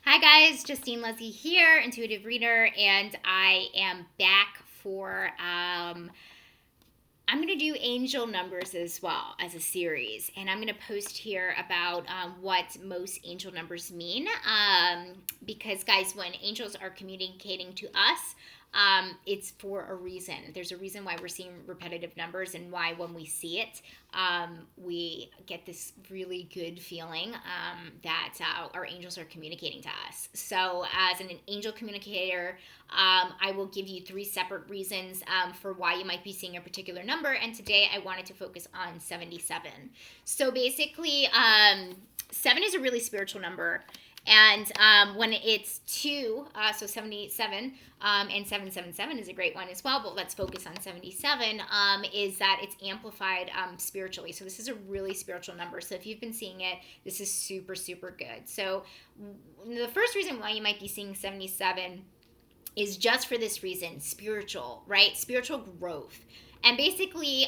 Hi guys, Justine Leslie here, intuitive reader, and I am back for I'm going to do angel numbers as well as a series, and I'm going to post here about what most angel numbers mean. Because, guys, when angels are communicating to us, it's for a reason. There's a reason why we're seeing repetitive numbers, and why when we see it, we get this really good feeling that our angels are communicating to us. So, as an angel communicator, I will give you three separate reasons for why you might be seeing a particular number. And today I wanted to focus on 77. So basically, 7 is a really spiritual number. And when it's 2, so 77, and 777 is a great one as well, but let's focus on 77, is that it's amplified spiritually. So this is a really spiritual number. So if you've been seeing it, this is super, super good. So the first reason why you might be seeing 77 is just for this reason: spiritual, right? Spiritual growth. And basically,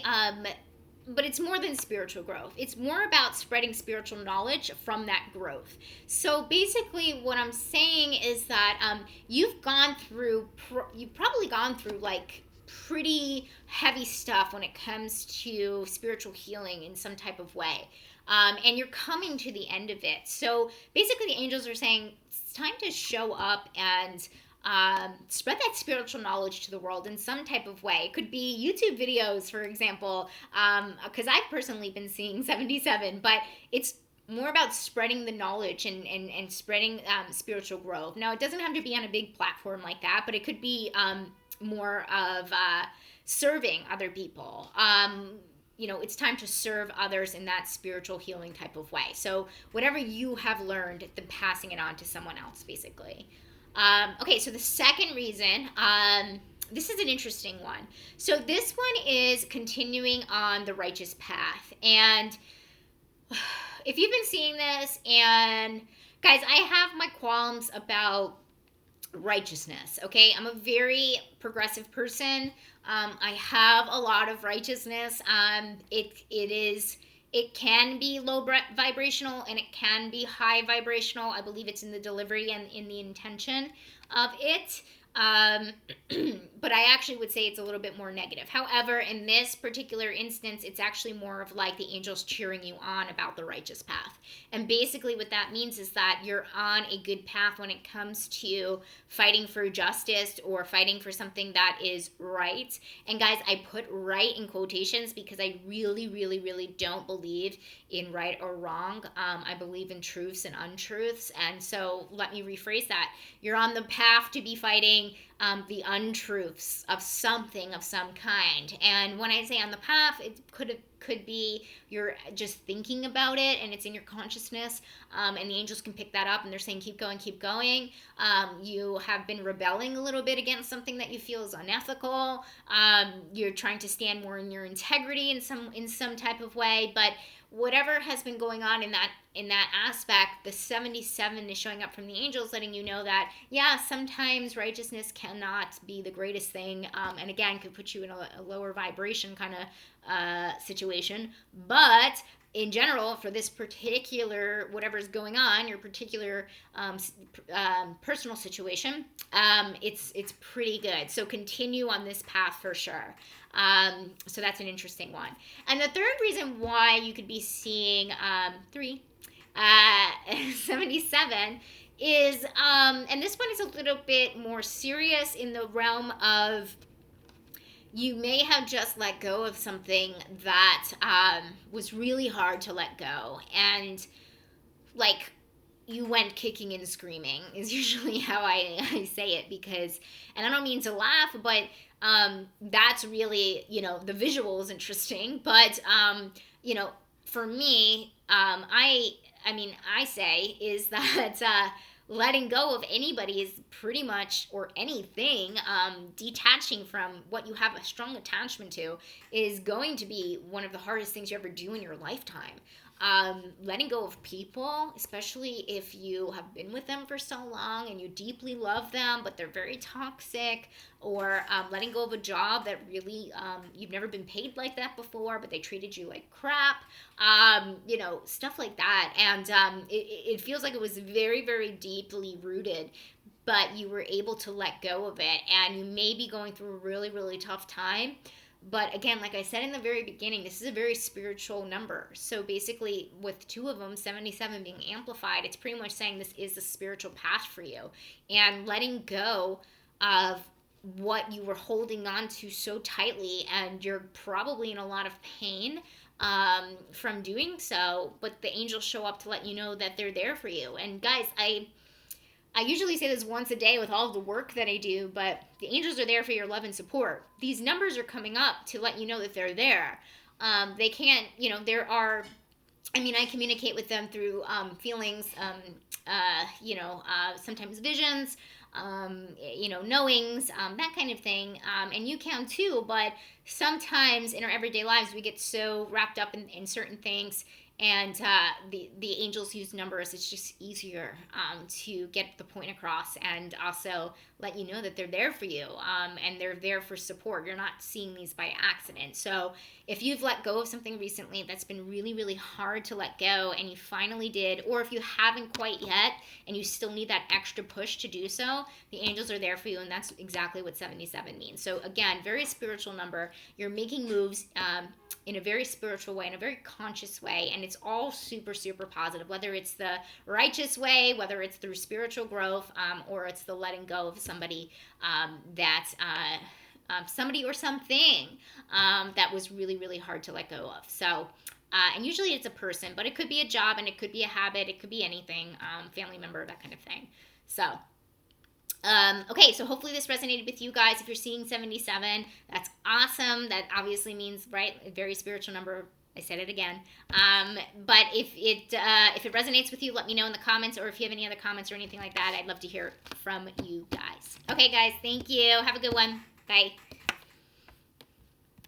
but it's more than spiritual growth. It's more about spreading spiritual knowledge from that growth. So basically, what I'm saying is that you've probably gone through like pretty heavy stuff when it comes to spiritual healing in some type of way. And you're coming to the end of it. So basically, the angels are saying it's time to show up and spread that spiritual knowledge to the world in some type of way. It could be YouTube videos, for example, because I've personally been seeing 77, but it's more about spreading the knowledge and spreading spiritual growth. Now, it doesn't have to be on a big platform like that, but it could be more of serving other people. It's time to serve others in that spiritual healing type of way. So whatever you have learned, then passing it on to someone else, basically. Okay, so the second reason, this is an interesting one. So this one is continuing on the righteous path. And if you've been seeing this, and guys, I have my qualms about righteousness, okay? I'm a very progressive person. I have a lot of righteousness. It can be low vibrational and it can be high vibrational. I believe it's in the delivery and in the intention of it. But I actually would say it's a little bit more negative. However, in this particular instance, it's actually more of like the angels cheering you on about the righteous path. And basically what that means is that you're on a good path when it comes to fighting for justice or fighting for something that is right. And guys, I put right in quotations because I really, really, really don't believe in right or wrong. I believe in truths and untruths. And so let me rephrase that. You're on the path to be fighting the untruths of something of some kind. And when I say on the path, it could be you're just thinking about it and it's in your consciousness, and the angels can pick that up and they're saying keep going, keep going. You have been rebelling a little bit against something that you feel is unethical. You're trying to stand more in your integrity in some type of way, but whatever has been going on in that aspect, the 77 is showing up from the angels, letting you know that, yeah, sometimes righteousness cannot be the greatest thing, and again, could put you in a lower vibration kind of situation. But in general, for this particular, whatever's going on, your particular personal situation, it's pretty good. So continue on this path for sure. So that's an interesting one. And the third reason why you could be seeing 77 is, and this one is a little bit more serious in the realm of you may have just let go of something that was really hard to let go. And like you went kicking and screaming is usually how I say it, because, and I don't mean to laugh, but that's really, the visual is interesting. But, for me, I say is that letting go of anybody is pretty much, or anything, detaching from what you have a strong attachment to is going to be one of the hardest things you ever do in your lifetime. letting go of people, especially if you have been with them for so long and you deeply love them, but they're very toxic, or letting go of a job that really you've never been paid like that before, but they treated you like crap, you know, stuff like that. And it feels like it was very, very deeply rooted, but you were able to let go of it, and you may be going through a really, really tough time. But again, like I said in the very beginning, this is a very spiritual number. So basically, with two of them, 77 being amplified, it's pretty much saying this is a spiritual path for you. And letting go of what you were holding on to so tightly, and you're probably in a lot of pain from doing so, but the angels show up to let you know that they're there for you. And guys, I usually say this once a day with all of the work that I do, but the angels are there for your love and support. These numbers are coming up to let you know that they're there. They can't, you know, there are, I mean, I communicate with them through feelings, you know, sometimes visions, you know, knowings, that kind of thing. And you can too, but sometimes in our everyday lives, we get so wrapped up in certain things, and the angels use numbers. It's just easier to get the point across, and also let you know that they're there for you, and they're there for support. You're not seeing these by accident. So if you've let go of something recently that's been really, really hard to let go, and you finally did, or if you haven't quite yet and you still need that extra push to do so, the angels are there for you. And that's exactly what 77 means. So again, very spiritual number. You're making moves in a very spiritual way, in a very conscious way, and it's all super, super positive, whether it's the righteous way, whether it's through spiritual growth, or it's the letting go of somebody somebody or something that was really, really hard to let go of. So and usually it's a person, but it could be a job, and it could be a habit, it could be anything, family member, that kind of thing. So okay, so hopefully this resonated with you guys. If you're seeing 77, that's awesome. That obviously means, right, a very spiritual number. I said it again. But if it resonates with you, let me know in the comments, or if you have any other comments or anything like that, I'd love to hear from you guys. Okay, guys, thank you. Have a good one. Bye.